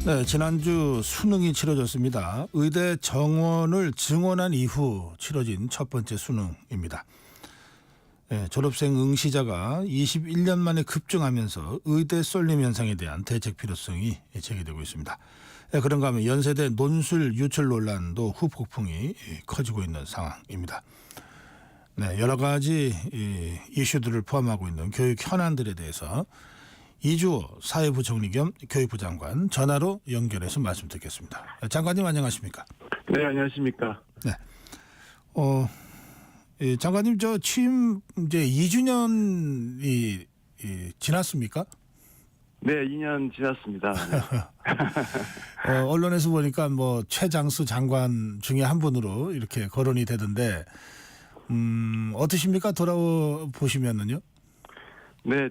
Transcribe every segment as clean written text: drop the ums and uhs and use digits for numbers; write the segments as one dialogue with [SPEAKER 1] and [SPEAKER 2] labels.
[SPEAKER 1] 네, 지난주 수능이 치러졌습니다. 의대 정원을 증원한 이후 치러진 첫 번째 수능입니다. 네, 졸업생 응시자가 21년 만에 급증하면서 의대 쏠림 현상에 대한 대책 필요성이 제기되고 있습니다. 네, 그런가 하면 연세대 논술 유출 논란도 후폭풍이 커지고 있는 상황입니다. 네, 여러 가지 이슈들을 포함하고 있는 교육 현안들에 대해서 이주호 사회부 정리 겸 교육부 장관 전화로 연결해서 말씀 듣겠습니다. 장관님 안녕하십니까?
[SPEAKER 2] 네, 안녕하십니까?
[SPEAKER 1] 네. 장관님 저 취임 이제 2주년이 지났습니까?
[SPEAKER 2] 네, 2년 지났습니다. 네.
[SPEAKER 1] 언론에서 보니까 뭐 최장수 장관 중에 한 분으로 이렇게 거론이 되던데 어떠십니까? 돌아보시면은요?
[SPEAKER 2] 네,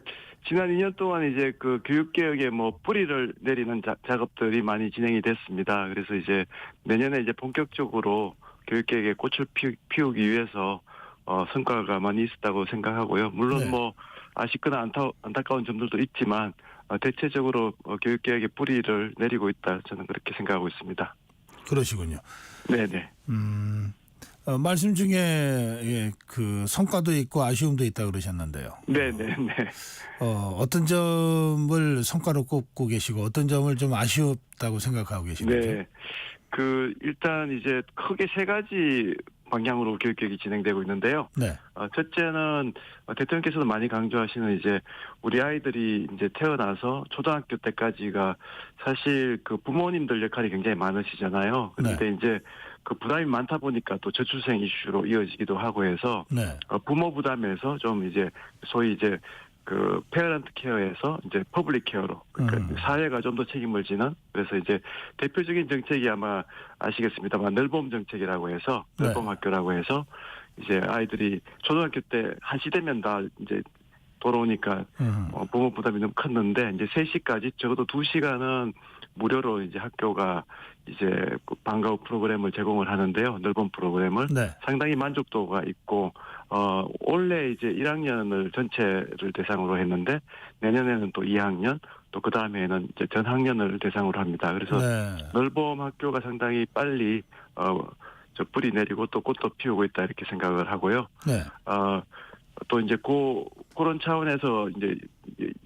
[SPEAKER 2] 지난 2년 동안 이제 그 교육개혁에 뭐 뿌리를 내리는 작업들이 많이 진행이 됐습니다. 그래서 이제 내년에 이제 본격적으로 교육개혁에 꽃을 피우기 위해서 성과가 많이 있었다고 생각하고요. 물론
[SPEAKER 1] 네.
[SPEAKER 2] 뭐 아쉽거나 안타까운 점들도 있지만 대체적으로 교육개혁에 뿌리를 내리고 있다. 저는 그렇게 생각하고 있습니다.
[SPEAKER 1] 그러시군요.
[SPEAKER 2] 네네.
[SPEAKER 1] 말씀 중에 그 성과도 있고 아쉬움도 있다 그러셨는데요.
[SPEAKER 2] 네네네.
[SPEAKER 1] 어떤 점을 성과로 꼽고 계시고 어떤 점을 좀 아쉬웠다고 생각하고 계시는지.
[SPEAKER 2] 네. 일단 이제 크게 세 가지 방향으로 교육개혁이 진행되고 있는데요.
[SPEAKER 1] 네.
[SPEAKER 2] 첫째는 대통령께서도 많이 강조하시는 이제 우리 아이들이 이제 태어나서 초등학교 때까지가 사실 그 부모님들 역할이 굉장히 많으시잖아요. 그런데
[SPEAKER 1] 네.
[SPEAKER 2] 이제 그 부담이 많다 보니까 또 저출생 이슈로 이어지기도 하고 해서
[SPEAKER 1] 네.
[SPEAKER 2] 부모 부담에서 좀 이제 소위 이제 그 페어런트 케어에서 이제 퍼블릭 케어로 그러니까 사회가 좀 더 책임을 지는 그래서 이제 대표적인 정책이 아마 아시겠습니다만 늘봄 정책이라고 해서 늘봄
[SPEAKER 1] 네.
[SPEAKER 2] 학교라고 해서 이제 아이들이 초등학교 때 1시 되면 다 이제 돌아오니까 부모 부담이 너무 컸는데 이제 3시까지 적어도 2시간은 무료로 이제 학교가 이제 방과 후 프로그램을 제공을 하는데요. 늘봄 프로그램을
[SPEAKER 1] 네.
[SPEAKER 2] 상당히 만족도가 있고 올해 이제 1학년을 전체를 대상으로 했는데 내년에는 또 2학년 또 그 다음에는 이제 전 학년을 대상으로 합니다. 그래서
[SPEAKER 1] 네.
[SPEAKER 2] 늘봄 학교가 상당히 빨리 저 뿌리 내리고 또 꽃도 피우고 있다 이렇게 생각을 하고요.
[SPEAKER 1] 네.
[SPEAKER 2] 또 이제 그런 차원에서 이제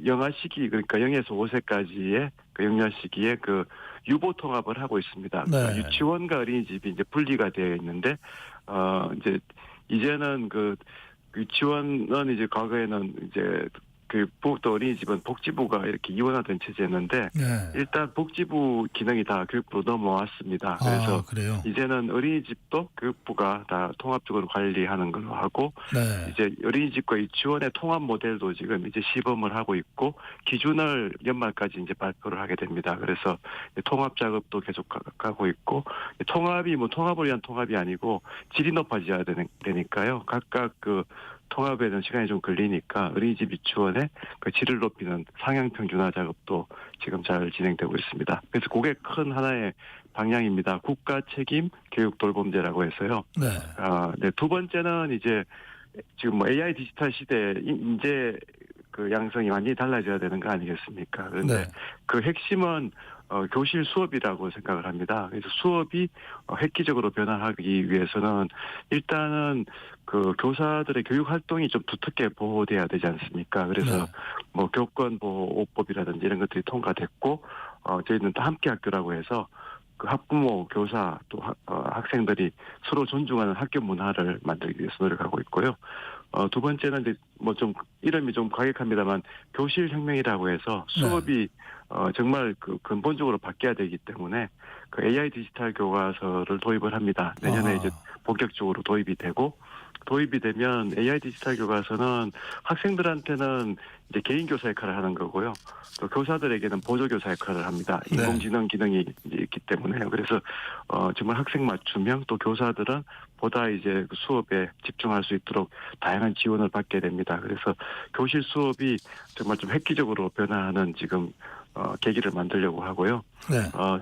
[SPEAKER 2] 영아 시기 그러니까 0에서 5세까지의 그 영유아 시기에 그 유보 통합을 하고 있습니다.
[SPEAKER 1] 네.
[SPEAKER 2] 그러니까 유치원과 어린이집이 이제 분리가 되어 있는데 이제는 그 유치원은 이제 과거에는 이제 또 어린이집은 복지부가 이렇게 이원화된 체제였는데
[SPEAKER 1] 네.
[SPEAKER 2] 일단 복지부 기능이 다 교육부로 넘어왔습니다. 그래서
[SPEAKER 1] 그래요.
[SPEAKER 2] 이제는 어린이집도 교육부가 다 통합적으로 관리하는 걸로 하고
[SPEAKER 1] 네.
[SPEAKER 2] 이제 어린이집과 유치원의 통합 모델도 지금 이제 시범을 하고 있고 기준을 연말까지 이제 발표를 하게 됩니다. 그래서 통합 작업도 계속 가고 있고 통합이 뭐 통합을 위한 통합이 아니고 질이 높아져야 되니까요. 각각 그 통합에는 시간이 좀 걸리니까 어린이집 유치원의 그 질을 높이는 상향 평준화 작업도 지금 잘 진행되고 있습니다. 그래서 그게 큰 하나의 방향입니다. 국가 책임 교육 돌봄제라고 해서요.
[SPEAKER 1] 네.
[SPEAKER 2] 네, 두 번째는 이제 지금 뭐 AI 디지털 시대 인재 그 양성이 완전히 달라져야 되는 거 아니겠습니까? 그런데
[SPEAKER 1] 네.
[SPEAKER 2] 그 핵심은 교실 수업이라고 생각을 합니다. 그래서 수업이 획기적으로 변화하기 위해서는 일단은 그 교사들의 교육 활동이 좀 두텁게 보호돼야 되지 않습니까? 그래서
[SPEAKER 1] 네.
[SPEAKER 2] 뭐 교권보호법이라든지 이런 것들이 통과됐고 저희는 또 함께 학교라고 해서 그 학부모, 교사 또 학생들이 서로 존중하는 학교 문화를 만들기 위해서 노력하고 있고요. 두 번째는 이제 뭐 좀 이름이 좀 과격합니다만 교실 혁명이라고 해서 수업이 정말 그 근본적으로 바뀌어야 되기 때문에 그 AI 디지털 교과서를 도입을 합니다. 내년에 이제 본격적으로 도입이 되면 AI 디지털 교과서는 학생들한테는 이제 개인 교사 역할을 하는 거고요. 또 교사들에게는 보조 교사 역할을 합니다. 인공지능 기능이 이제 있기 때문에요. 그래서 정말 학생 맞춤형 또 교사들은 보다 이제 그 수업에 집중할 수 있도록 다양한 지원을 받게 됩니다. 그래서 교실 수업이 정말 좀 획기적으로 변화하는 지금 계기를 만들려고 하고요.
[SPEAKER 1] 네.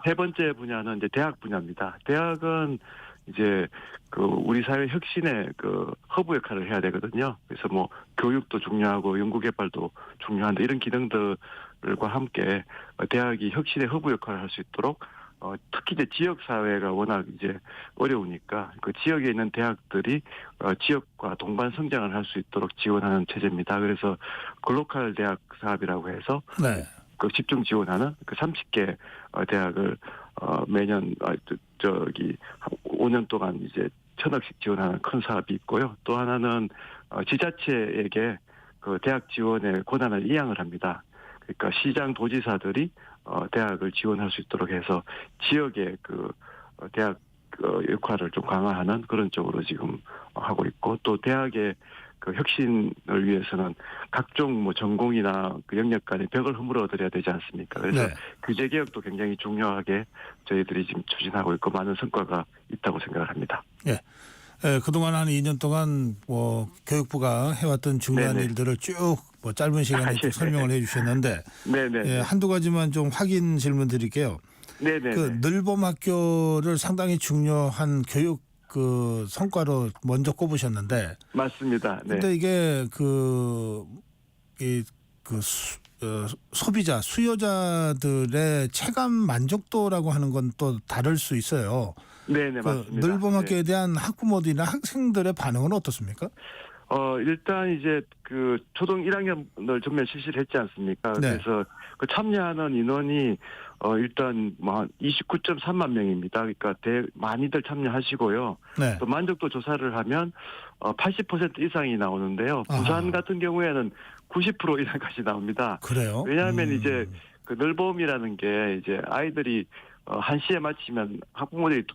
[SPEAKER 2] 세 번째 분야는 이제 대학 분야입니다. 대학은 이제 그 우리 사회 혁신의 그 허브 역할을 해야 되거든요. 그래서 뭐 교육도 중요하고 연구개발도 중요한데 이런 기능들과 함께 대학이 혁신의 허브 역할을 할 수 있도록 특히 이제 지역 사회가 워낙 이제 어려우니까 그 지역에 있는 대학들이 지역과 동반 성장을 할 수 있도록 지원하는 체제입니다. 그래서 글로컬 대학 사업이라고 해서
[SPEAKER 1] 네.
[SPEAKER 2] 그 집중 지원하는 그 30개 대학을 매년 저기 5년 동안 이제 1,000억씩 지원하는 큰 사업이 있고요. 또 하나는 지자체에게 그 대학 지원의 권한을 이양을 합니다. 그러니까 시장 도지사들이 대학을 지원할 수 있도록 해서 지역의 그 대학 역할을 좀 강화하는 그런 쪽으로 지금 하고 있고 또 대학의 그 혁신을 위해서는 각종 뭐 전공이나 그 영역 간의 벽을 허물어드려야 되지 않습니까? 그래서
[SPEAKER 1] 네.
[SPEAKER 2] 규제 개혁도 굉장히 중요하게 저희들이 지금 추진하고 있고 많은 성과가 있다고 생각을 합니다.
[SPEAKER 1] 예. 예, 그동안 한 2년 동안 뭐 교육부가 해왔던 중요한
[SPEAKER 2] 네네.
[SPEAKER 1] 일들을 쭉 뭐 짧은 시간에 쭉
[SPEAKER 2] 예.
[SPEAKER 1] 설명을 해주셨는데
[SPEAKER 2] 네네.
[SPEAKER 1] 예, 한두 가지만 좀 확인 질문 드릴게요.
[SPEAKER 2] 네네.
[SPEAKER 1] 그 늘봄 학교를 상당히 중요한 교육 그 성과로 먼저 꼽으셨는데,
[SPEAKER 2] 맞습니다. 네.
[SPEAKER 1] 근데 이게 소비자 수요자들의 체감 만족도라고 하는 건 또 다를 수 있어요.
[SPEAKER 2] 네네
[SPEAKER 1] 그
[SPEAKER 2] 맞습니다.
[SPEAKER 1] 늘봄
[SPEAKER 2] 네.
[SPEAKER 1] 학교에 대한 학부모들이나 학생들의 반응은 어떻습니까?
[SPEAKER 2] 일단 이제 그 초등 1학년을 전면 실시를 했지 않습니까?
[SPEAKER 1] 네.
[SPEAKER 2] 그래서 그 참여하는 인원이 일단 뭐 29.3만 명입니다. 그러니까 많이들 참여하시고요.
[SPEAKER 1] 네.
[SPEAKER 2] 또 만족도 조사를 하면 80% 이상이 나오는데요. 부산
[SPEAKER 1] 아하.
[SPEAKER 2] 같은 경우에는 90% 이상까지 나옵니다.
[SPEAKER 1] 그래요?
[SPEAKER 2] 왜냐하면 이제 그 늘봄이라는 게 이제 아이들이 1시에 마치면 학부모들이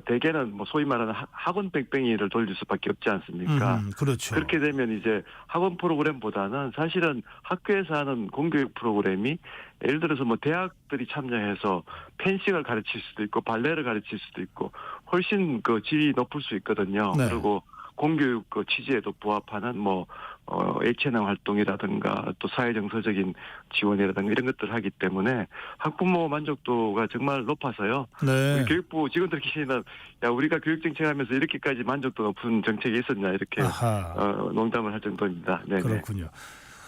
[SPEAKER 2] 대개는 뭐 소위 말하는 학원 뺑뺑이를 돌릴 수밖에 없지 않습니까?
[SPEAKER 1] 그렇죠.
[SPEAKER 2] 그렇게 되면 이제 학원 프로그램보다는 사실은 학교에서 하는 공교육 프로그램이 예를 들어서 뭐 대학들이 참여해서 펜싱을 가르칠 수도 있고 발레를 가르칠 수도 있고 훨씬 그 질이 높을 수 있거든요.
[SPEAKER 1] 네.
[SPEAKER 2] 그리고 공교육 그 취지에도 부합하는 뭐 예체능 활동이라든가 또 사회정서적인 지원이라든가 이런 것들을 하기 때문에 학부모 만족도가 정말 높아서요.
[SPEAKER 1] 네.
[SPEAKER 2] 우리 교육부 직원들끼리는 야 우리가 교육정책하면서 이렇게까지 만족도 높은 정책이 있었냐 이렇게
[SPEAKER 1] 아하.
[SPEAKER 2] 농담을 할 정도입니다. 네네.
[SPEAKER 1] 그렇군요.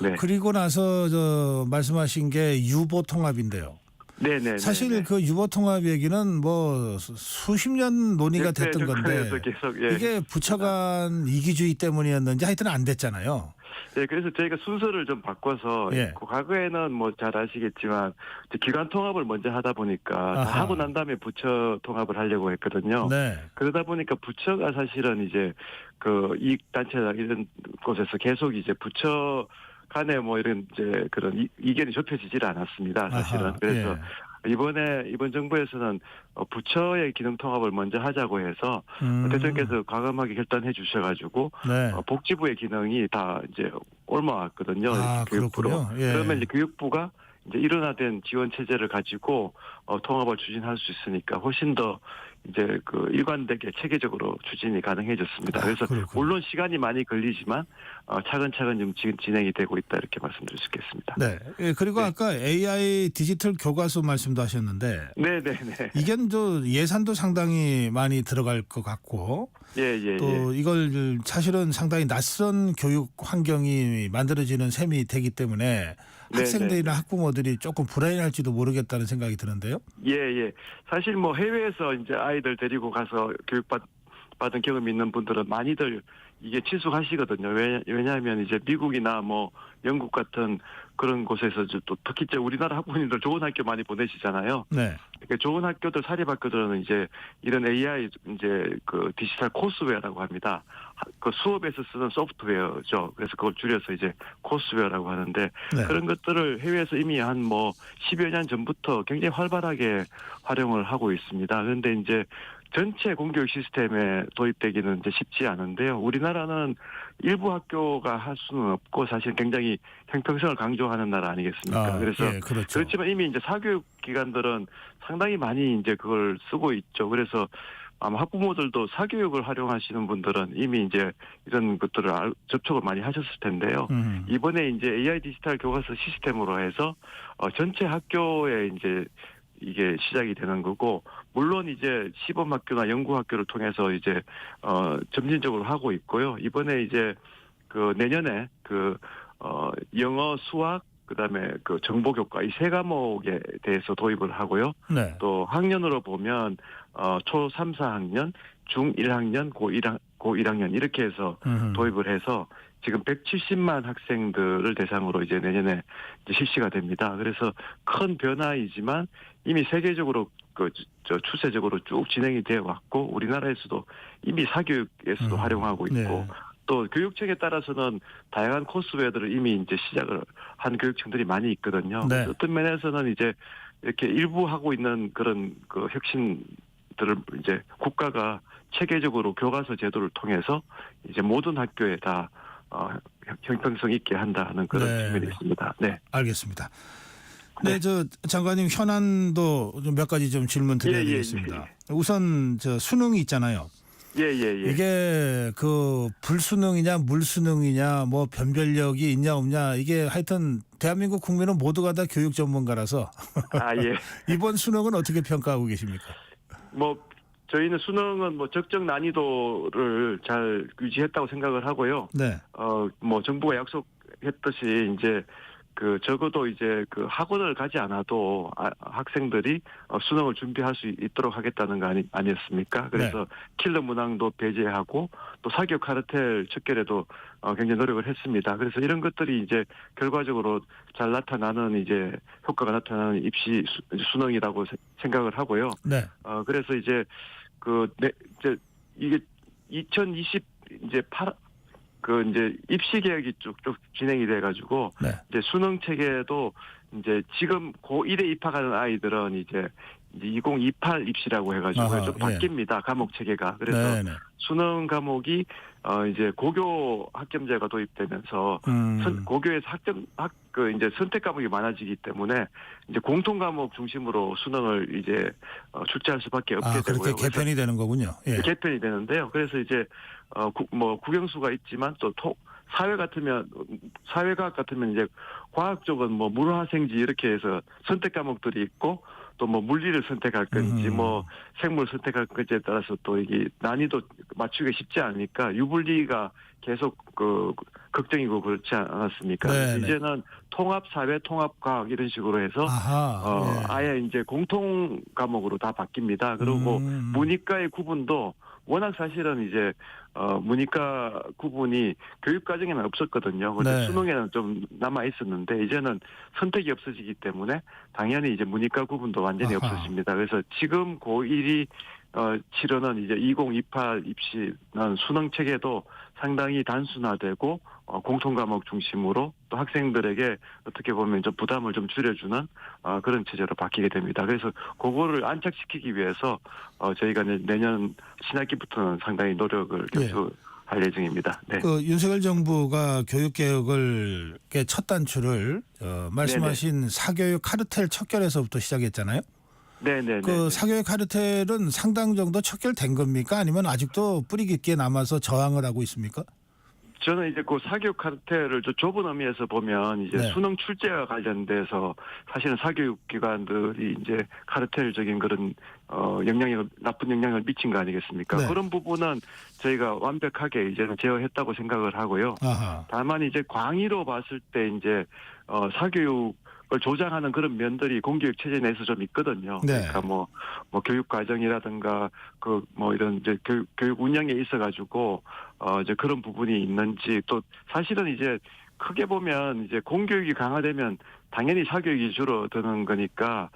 [SPEAKER 2] 네.
[SPEAKER 1] 그리고 나서 말씀하신 게 유보 통합인데요.
[SPEAKER 2] 네네.
[SPEAKER 1] 사실 그 유보 통합 얘기는 뭐 수십 년 논의가 됐던 건데
[SPEAKER 2] 계속
[SPEAKER 1] 이게 부처 간 이기주의 때문이었는지 하여튼 안 됐잖아요.
[SPEAKER 2] 네, 그래서 저희가 순서를 좀 바꿔서
[SPEAKER 1] 예.
[SPEAKER 2] 과거에는 뭐 잘 아시겠지만 기관 통합을 먼저 하다 보니까 다
[SPEAKER 1] 아하.
[SPEAKER 2] 하고 난 다음에 부처 통합을 하려고 했거든요.
[SPEAKER 1] 네.
[SPEAKER 2] 그러다 보니까 부처가 사실은 이제 그 이익 단체나 이런 곳에서 계속 이제 부처 간에 뭐 이런 이제 그런 이견이 좁혀지질 않았습니다. 사실은.
[SPEAKER 1] 아하.
[SPEAKER 2] 그래서
[SPEAKER 1] 예.
[SPEAKER 2] 이번 정부에서는 부처의 기능 통합을 먼저 하자고 해서 대통령께서 과감하게 결단해 주셔가지고
[SPEAKER 1] 네.
[SPEAKER 2] 복지부의 기능이 다 이제 옮아왔거든요.
[SPEAKER 1] 아,
[SPEAKER 2] 교육부로.
[SPEAKER 1] 그렇군요. 예.
[SPEAKER 2] 그러면 이제 교육부가 이제 일원화된 지원 체제를 가지고 통합을 추진할 수 있으니까 훨씬 더 이제 그 일관되게 체계적으로 추진이 가능해졌습니다.
[SPEAKER 1] 아,
[SPEAKER 2] 그래서
[SPEAKER 1] 그렇군요.
[SPEAKER 2] 물론 시간이 많이 걸리지만 차근차근 지금 진행이 되고 있다 이렇게 말씀드릴 수 있겠습니다.
[SPEAKER 1] 네. 예, 그리고
[SPEAKER 2] 네.
[SPEAKER 1] 아까 AI 디지털 교과서 말씀도 하셨는데
[SPEAKER 2] 네네네.
[SPEAKER 1] 이게 또 예산도 상당히 많이 들어갈 것 같고
[SPEAKER 2] 예.
[SPEAKER 1] 또 이걸 사실은 상당히 낯선 교육 환경이 만들어지는 셈이 되기 때문에 학생들이나 학부모들이 조금 불안해할지도 모르겠다는 생각이 드는데요.
[SPEAKER 2] 예. 사실 뭐 해외에서 이제 아이들 데리고 가서 교육받은 경험이 있는 분들은 많이들 이게 친숙하시거든요. 왜냐하면 이제 미국이나 뭐 영국 같은 그런 곳에서 또 특히 이제 우리나라 학부모님들 좋은 학교 많이 보내시잖아요.
[SPEAKER 1] 네.
[SPEAKER 2] 그러니까 좋은 학교들 사립학교들은 이제 이런 AI 이제 그 디지털 코스웨어라고 합니다. 그 수업에서 쓰는 소프트웨어죠. 그래서 그걸 줄여서 이제 코스웨어라고 하는데
[SPEAKER 1] 네.
[SPEAKER 2] 그런 것들을 해외에서 이미 한 뭐 10여 년 전부터 굉장히 활발하게 활용을 하고 있습니다. 그런데 이제 전체 공교육 시스템에 도입되기는 이제 쉽지 않은데요. 우리나라는 일부 학교가 할 수는 없고 사실 굉장히 형평성을 강조하는 나라 아니겠습니까? 그래서
[SPEAKER 1] 예, 그렇죠.
[SPEAKER 2] 그렇지만 이미 이제 사교육 기관들은 상당히 많이 이제 그걸 쓰고 있죠. 그래서 아마 학부모들도 사교육을 활용하시는 분들은 이미 이제 이런 것들을 접촉을 많이 하셨을 텐데요. 이번에 이제 AI 디지털 교과서 시스템으로 해서 전체 학교에 이제 이게 시작이 되는 거고, 물론 이제 시범학교나 연구학교를 통해서 이제 점진적으로 하고 있고요. 이번에 이제 그 내년에 영어, 수학, 그다음에 그 정보교과 이 세 과목에 대해서 도입을 하고요.
[SPEAKER 1] 네.
[SPEAKER 2] 또 학년으로 보면 초 3, 4학년, 중 1학년, 고 1학년 이렇게 해서 도입을 해서 지금 170만 학생들을 대상으로 이제 내년에 이제 실시가 됩니다. 그래서 큰 변화이지만 이미 세계적으로 추세적으로 쭉 진행이 되어 왔고, 우리나라에서도 이미 사교육에서도 활용하고 있고,
[SPEAKER 1] 네.
[SPEAKER 2] 또 교육청에 따라서는 다양한 코스웨어들을 이미 이제 시작을 한 교육청들이 많이 있거든요.
[SPEAKER 1] 네.
[SPEAKER 2] 어떤 면에서는 이제 이렇게 일부 하고 있는 그런 그 혁신들을 이제 국가가 체계적으로 교과서 제도를 통해서 이제 모든 학교에 다 형평성 있게 한다는 그런
[SPEAKER 1] 네.
[SPEAKER 2] 측면이 있습니다. 네.
[SPEAKER 1] 알겠습니다. 네, 저 장관님 현안도 좀 몇 가지 좀 질문 드려야 되겠습니다. 우선 저 수능이 있잖아요.
[SPEAKER 2] 예.
[SPEAKER 1] 이게 그 불수능이냐 물수능이냐 뭐 변별력이 있냐 없냐 이게 하여튼 대한민국 국민은 모두가 다 교육 전문가라서
[SPEAKER 2] 예.
[SPEAKER 1] 이번 수능은 어떻게 평가하고 계십니까?
[SPEAKER 2] 뭐 저희는 수능은 뭐 적정 난이도를 잘 유지했다고 생각을 하고요.
[SPEAKER 1] 네.
[SPEAKER 2] 뭐 정부가 약속했듯이 이제 적어도 이제 학원을 가지 않아도 학생들이 수능을 준비할 수 있도록 하겠다는 거 아니었습니까? 그래서 킬러 문항도 배제하고 또 사교육 카르텔 척결에도 굉장히 노력을 했습니다. 그래서 이런 것들이 이제 결과적으로 잘 나타나는 이제 효과가 나타나는 입시 수능이라고 생각을 하고요.
[SPEAKER 1] 네.
[SPEAKER 2] 그래서 이제 이게 2020 이제 이제 입시 개혁이 쭉쭉 진행이 돼가지고
[SPEAKER 1] 네.
[SPEAKER 2] 이제 수능 체계도 이제 지금 고1에 입학하는 아이들은 이제 2028 입시라고 해가지고 좀 바뀝니다. 과목 체계가. 그래서
[SPEAKER 1] 네네.
[SPEAKER 2] 수능 과목이 이제 고교 학점제가 도입되면서 고교에서 이제 선택 과목이 많아지기 때문에 이제 공통 과목 중심으로 수능을 이제 출제할 수밖에 없게 되고요.
[SPEAKER 1] 그렇게 개편이 되는 거군요. 예.
[SPEAKER 2] 개편이 되는데요. 그래서 이제 국영수가 있지만 또 사회과학 같으면 이제 과학 쪽은 뭐 물화생지 이렇게 해서 선택 과목들이 있고, 또 뭐 물리를 선택할 건지 뭐 생물 선택할 건지에 따라서 또 이게 난이도 맞추기가 쉽지 않으니까 유불리가 계속 걱정이고 그렇지 않았습니까?
[SPEAKER 1] 네네.
[SPEAKER 2] 이제는 통합사회, 통합과학 이런 식으로 해서 아예 이제 공통 과목으로 다 바뀝니다. 그리고 문이과의 구분도 워낙 사실은 이제 문이과 구분이 교육 과정에는 없었거든요. 근데 수능에는 좀 남아 있었는데 이제는 선택이 없어지기 때문에 당연히 이제 문이과 구분도 완전히 없어집니다. 그래서 지금 고1이 치르는 이제 2028 입시는 수능 체계도 상당히 단순화되고 공통 과목 중심으로 또 학생들에게 어떻게 보면 좀 부담을 좀 줄여주는 그런 체제로 바뀌게 됩니다. 그래서 그거를 안착시키기 위해서 저희가 내년 신학기부터는 상당히 노력을 할 예정입니다. 네.
[SPEAKER 1] 윤석열 정부가 교육개혁을 첫 단추를 말씀하신 사교육 카르텔 척결에서부터 시작했잖아요.
[SPEAKER 2] 네네.
[SPEAKER 1] 사교육 카르텔은 상당 정도 척결된 겁니까? 아니면 아직도 뿌리 깊게 남아서 저항을 하고 있습니까?
[SPEAKER 2] 저는 이제 사교육 카르텔을 좁은 의미에서 보면 이제 수능 출제와 관련돼서 사실은 사교육 기관들이 이제 카르텔적인 그런 나쁜 영향을 미친 거 아니겠습니까? 그런 부분은 저희가 완벽하게 이제는 제어했다고 생각을 하고요. 다만 이제 광의로 봤을 때 이제 사교육 을 조장하는 그런 면들이 공교육 체제 내에서 좀 있거든요. 그러니까 뭐 교육 과정이라든가 이런 이제 교육 운영에 있어가지고 이제 그런 부분이 있는지, 또 사실은 이제 크게 보면 이제 공교육이 강화되면 당연히 사교육이 줄어드는 거니까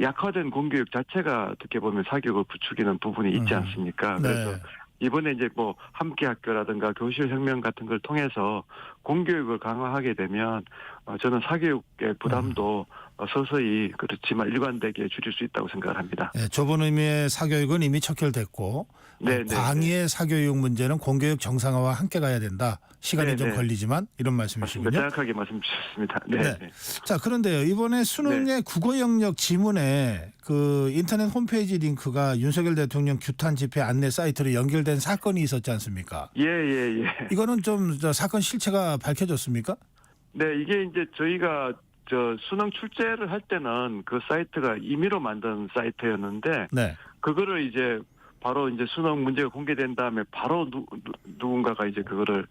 [SPEAKER 2] 약화된 공교육 자체가 어떻게 보면 사교육을 부추기는 부분이 있지 않습니까? 그래서 이번에 이제 함께 학교라든가 교실 혁명 같은 걸 통해서 공교육을 강화하게 되면 저는 사교육의 부담도 서서히 그렇지만 일관되게 줄일 수 있다고 생각을 합니다.
[SPEAKER 1] 네, 좁은 의미의 사교육은 이미 척결됐고 광의의 사교육 문제는 공교육 정상화와 함께 가야 된다. 시간이 좀 걸리지만 이런 말씀이시군요.
[SPEAKER 2] 정확하게 말씀 주셨습니다. 네.
[SPEAKER 1] 자, 그런데요. 이번에 수능의 국어 영역 지문에 인터넷 홈페이지 링크가 윤석열 대통령 규탄 집회 안내 사이트로 연결된 사건이 있었지 않습니까?
[SPEAKER 2] 예.
[SPEAKER 1] 이거는 좀 사건 실체가 밝혀졌습니까?
[SPEAKER 2] 네, 이게 이제 저희가 저 수능 출제를 할 때는 그 사이트가 임의로 만든 사이트였는데
[SPEAKER 1] 네.
[SPEAKER 2] 그거를 이제 바로 이제 수능 문제가 공개된 다음에 바로 누군가가 이제 그거를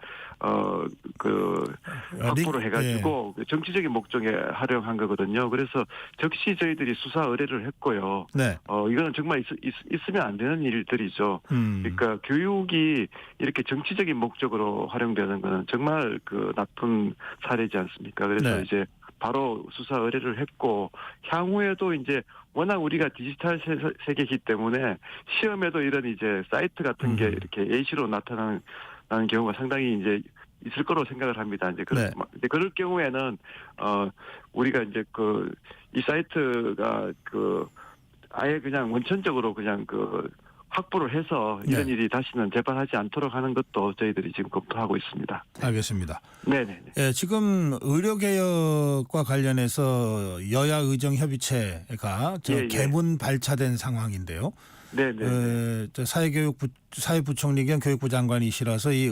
[SPEAKER 2] 확보를 해가지고 정치적인 목적에 활용한 거거든요. 그래서 즉시 저희들이 수사 의뢰를 했고요.
[SPEAKER 1] 네.
[SPEAKER 2] 이거는 정말 있으면 안 되는 일들이죠. 그러니까 교육이 이렇게 정치적인 목적으로 활용되는 거는 정말 그 나쁜 사례지 않습니까? 그래서
[SPEAKER 1] 네.
[SPEAKER 2] 이제 바로 수사 의뢰를 했고 향후에도 이제 워낙 우리가 디지털 세계이기 때문에 시험에도 이런 이제 사이트 같은 게 이렇게 예시로 나타나는 경우가 상당히 이제 있을 거로 생각을 합니다. 이제
[SPEAKER 1] 네.
[SPEAKER 2] 그럴 경우에는 우리가 이제 이 사이트가 아예 그냥 원천적으로 그냥 확보를 해서 이런
[SPEAKER 1] 네.
[SPEAKER 2] 일이 다시는 재발하지 않도록 하는 것도 저희들이 지금 검토하고 있습니다.
[SPEAKER 1] 알겠습니다.
[SPEAKER 2] 네네.
[SPEAKER 1] 예, 지금 의료개혁과 관련해서 여야 의정협의체가
[SPEAKER 2] 예.
[SPEAKER 1] 개문 발차된 상황인데요.
[SPEAKER 2] 네네.
[SPEAKER 1] 사회부총리 겸 교육부 장관이시라서 이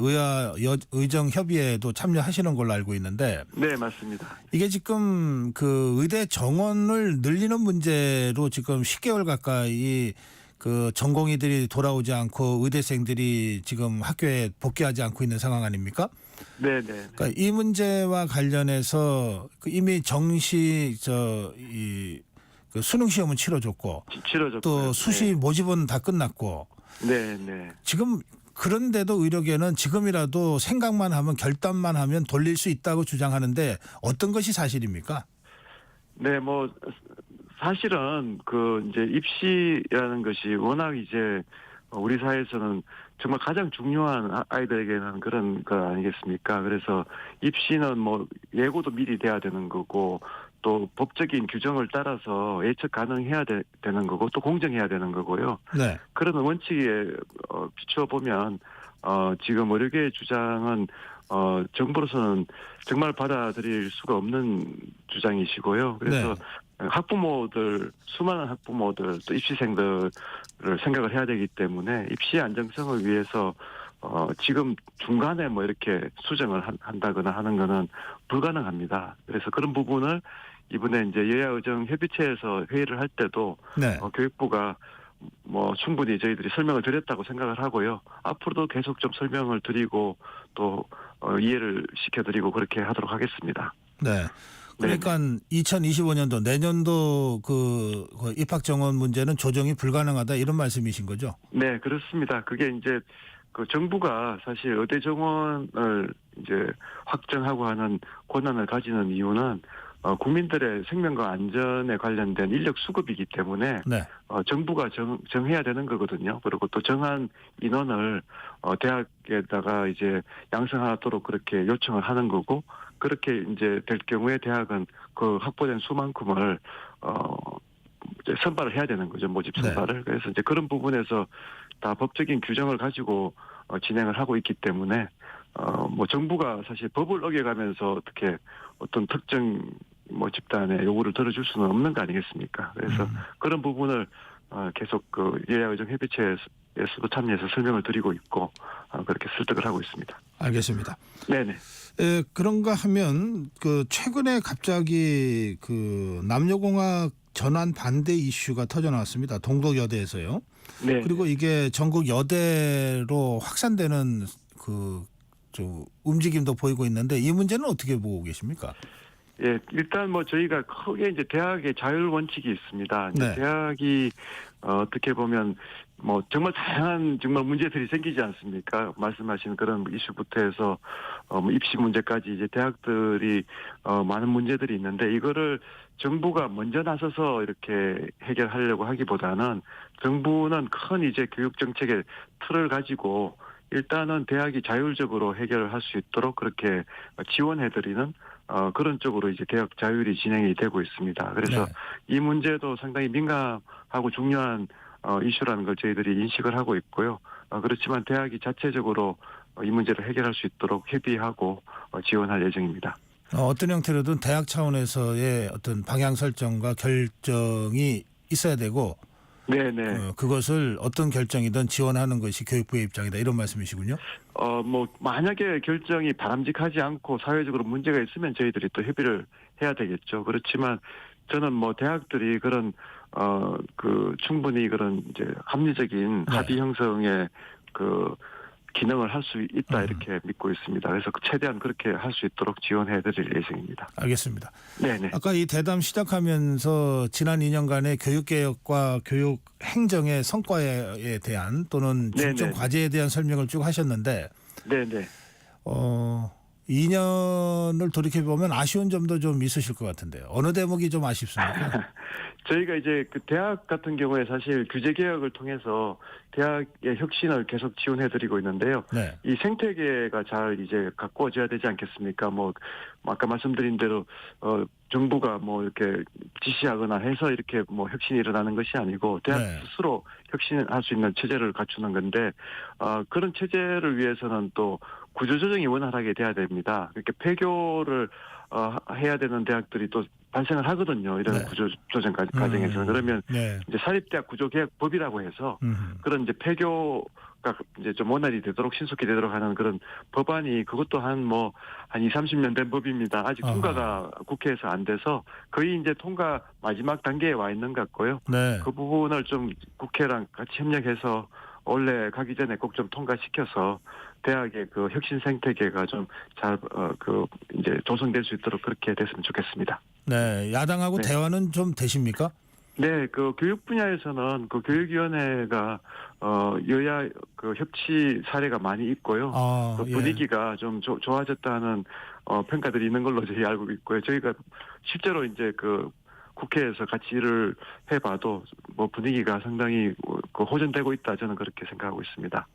[SPEAKER 1] 의정협의회에도 참여하시는 걸로 알고 있는데,
[SPEAKER 2] 네, 맞습니다.
[SPEAKER 1] 이게 지금 그 의대 정원을 늘리는 문제로 지금 10개월 가까이 그 전공의들이 돌아오지 않고 의대생들이 지금 학교에 복귀하지 않고 있는 상황 아닙니까?
[SPEAKER 2] 네네.
[SPEAKER 1] 그러니까 이 문제와 관련해서 이미 그 수능 시험은 치러졌고 또 수시 모집은 다 끝났고.
[SPEAKER 2] 네네.
[SPEAKER 1] 지금 그런데도 의료계는 지금이라도 생각만 하면 결단만 하면 돌릴 수 있다고 주장하는데 어떤 것이 사실입니까?
[SPEAKER 2] 네, 사실은 이제 입시라는 것이 워낙 이제 우리 사회에서는 정말 가장 중요한 아이들에게는 그런 거 아니겠습니까? 그래서 입시는 예고도 미리 돼야 되는 거고 또 법적인 규정을 따라서 예측 가능해야 되는 거고 또 공정해야 되는 거고요.
[SPEAKER 1] 네.
[SPEAKER 2] 그런 원칙에 비추어 보면 지금 의료계의 주장은 정부로서는 정말 받아들일 수가 없는 주장이시고요. 그래서 수많은 학부모들 또 입시생들을 생각을 해야 되기 때문에 입시의 안정성을 위해서 지금 중간에 이렇게 수정을 한다거나 하는 거는 불가능합니다. 그래서 그런 부분을 이번에 이제 여야 의정 협의체에서 회의를 할 때도 교육부가 충분히 저희들이 설명을 드렸다고 생각을 하고요. 앞으로도 계속 좀 설명을 드리고 또 이해를 시켜드리고 그렇게 하도록 하겠습니다.
[SPEAKER 1] 네. 그러니까 2025년도 내년도 그 입학 정원 문제는 조정이 불가능하다 이런 말씀이신 거죠?
[SPEAKER 2] 네, 그렇습니다. 그게 이제 정부가 사실 의대 정원을 이제 확정하고 하는 권한을 가지는 이유는 국민들의 생명과 안전에 관련된 인력 수급이기 때문에 정부가 정해야 되는 거거든요. 그리고 또 정한 인원을 대학에다가 이제 양성하도록 그렇게 요청을 하는 거고 그렇게 이제 될 경우에 대학은 그 확보된 수만큼을 이제 선발을 해야 되는 거죠. 모집 선발을. 그래서 이제 그런 부분에서 다 법적인 규정을 가지고 진행을 하고 있기 때문에 정부가 사실 법을 어겨가면서 어떻게 어떤 특정 집단의 요구를 들어줄 수는 없는 거 아니겠습니까? 그래서 그런 부분을 계속 여야 의정 협의체에서도 참여해서 설명을 드리고 있고 그렇게 설득을 하고 있습니다.
[SPEAKER 1] 알겠습니다.
[SPEAKER 2] 네네.
[SPEAKER 1] 그런가 하면 최근에 갑자기 남녀공학 전환 반대 이슈가 터져 나왔습니다. 동덕여대에서요.
[SPEAKER 2] 네.
[SPEAKER 1] 그리고 이게 전국 여대로 확산되는 움직임도 보이고 있는데 이 문제는 어떻게 보고 계십니까?
[SPEAKER 2] 예, 일단 저희가 크게 이제 대학의 자율 원칙이 있습니다.
[SPEAKER 1] 네.
[SPEAKER 2] 대학이 어떻게 보면 정말 다양한 정말 문제들이 생기지 않습니까? 말씀하신 그런 이슈부터 해서 입시 문제까지 이제 대학들이 많은 문제들이 있는데 이거를 정부가 먼저 나서서 이렇게 해결하려고 하기보다는 정부는 큰 이제 교육 정책의 틀을 가지고 일단은 대학이 자율적으로 해결을 할 수 있도록 그렇게 지원해드리는 그런 쪽으로 이제 대학 자율이 진행이 되고 있습니다. 그래서 이 문제도 상당히 민감하고 중요한 이슈라는 걸 저희들이 인식을 하고 있고요. 그렇지만 대학이 자체적으로 이 문제를 해결할 수 있도록 협의하고 지원할 예정입니다.
[SPEAKER 1] 어떤 형태로든 대학 차원에서의 어떤 방향 설정과 결정이 있어야 되고
[SPEAKER 2] 네네.
[SPEAKER 1] 그것을 어떤 결정이든 지원하는 것이 교육부의 입장이다 이런 말씀이시군요.
[SPEAKER 2] 만약에 결정이 바람직하지 않고 사회적으로 문제가 있으면 저희들이 또 협의를 해야 되겠죠. 그렇지만 저는 뭐 대학들이 그런 충분히 그런 이제 합리적인
[SPEAKER 1] 네.
[SPEAKER 2] 합의 형성의 그 기능을 할 수 있다 이렇게 믿고 있습니다. 그래서 최대한 그렇게 할 수 있도록 지원해드릴 예정입니다.
[SPEAKER 1] 알겠습니다.
[SPEAKER 2] 네네.
[SPEAKER 1] 아까 이 대담 시작하면서 지난 2년간의 교육개혁과 교육 행정의 성과에 대한 또는 중점
[SPEAKER 2] 네네.
[SPEAKER 1] 과제에 대한 설명을 쭉 하셨는데
[SPEAKER 2] 네네.
[SPEAKER 1] 2년을 돌이켜보면 아쉬운 점도 좀 있으실 것 같은데요. 어느 대목이 좀 아쉽습니까?
[SPEAKER 2] 저희가 이제 그 대학 같은 경우에 사실 규제 개혁을 통해서 대학의 혁신을 계속 지원해드리고 있는데요.
[SPEAKER 1] 네.
[SPEAKER 2] 이 생태계가 잘 이제 가꾸어져야 되지 않겠습니까? 뭐 아까 말씀드린 대로 정부가 뭐 이렇게 지시하거나 해서 이렇게 뭐 혁신이 일어나는 것이 아니고 대학
[SPEAKER 1] 네.
[SPEAKER 2] 스스로 혁신할 수 있는 체제를 갖추는 건데 그런 체제를 위해서는 또 구조조정이 원활하게 돼야 됩니다. 이렇게 폐교를 해야 되는 대학들이 또 발생을 하거든요. 이런
[SPEAKER 1] 네.
[SPEAKER 2] 구조조정 과정에서는. 그러면
[SPEAKER 1] 네.
[SPEAKER 2] 이제 사립대학 구조개혁법이라고 해서 그런 이제 폐교가 이제 좀 원활히 되도록 신속히 되도록 하는 그런 법안이 그것도 한 2, 30년 된 법입니다. 아직
[SPEAKER 1] 아하.
[SPEAKER 2] 통과가 국회에서 안 돼서 거의 이제 통과 마지막 단계에 와 있는 것 같고요.
[SPEAKER 1] 네.
[SPEAKER 2] 그 부분을 좀 국회랑 같이 협력해서 원래 가기 전에 꼭 좀 통과시켜서 대학의 그 혁신 생태계가 좀 잘 이제 조성될 수 있도록 그렇게 됐으면 좋겠습니다.
[SPEAKER 1] 네. 야당하고
[SPEAKER 2] 네.
[SPEAKER 1] 대화는 좀 되십니까?
[SPEAKER 2] 네, 그 교육 분야에서는 그 교육위원회가 여야 그 협치 사례가 많이 있고요. 그 분위기가 좀 좋아졌다는 평가들이 있는 걸로 저희 알고 있고요. 저희가 실제로 이제 그 국회에서 같이 일을 해봐도 뭐 분위기가 상당히 호전되고 있다 저는 그렇게 생각하고 있습니다.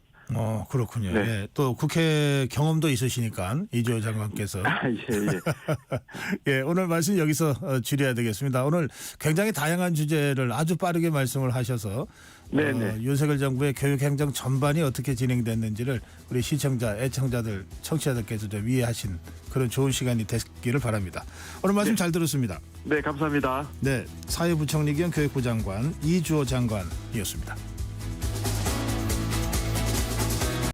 [SPEAKER 1] 그렇군요.
[SPEAKER 2] 네.
[SPEAKER 1] 예, 또 국회 경험도 있으시니까 이주호 장관께서
[SPEAKER 2] 예.
[SPEAKER 1] 예, 오늘 말씀 여기서 줄여야 되겠습니다. 오늘 굉장히 다양한 주제를 아주 빠르게 말씀을 하셔서
[SPEAKER 2] 네네.
[SPEAKER 1] 윤석열 정부의 교육행정 전반이 어떻게 진행됐는지를 우리 시청자, 애청자들, 청취자들께서 좀 이해하신 그런 좋은 시간이 됐기를 바랍니다. 오늘 말씀 잘 들었습니다.
[SPEAKER 2] 네, 감사합니다.
[SPEAKER 1] 네, 사회부총리 겸 교육부 장관 이주호 장관이었습니다.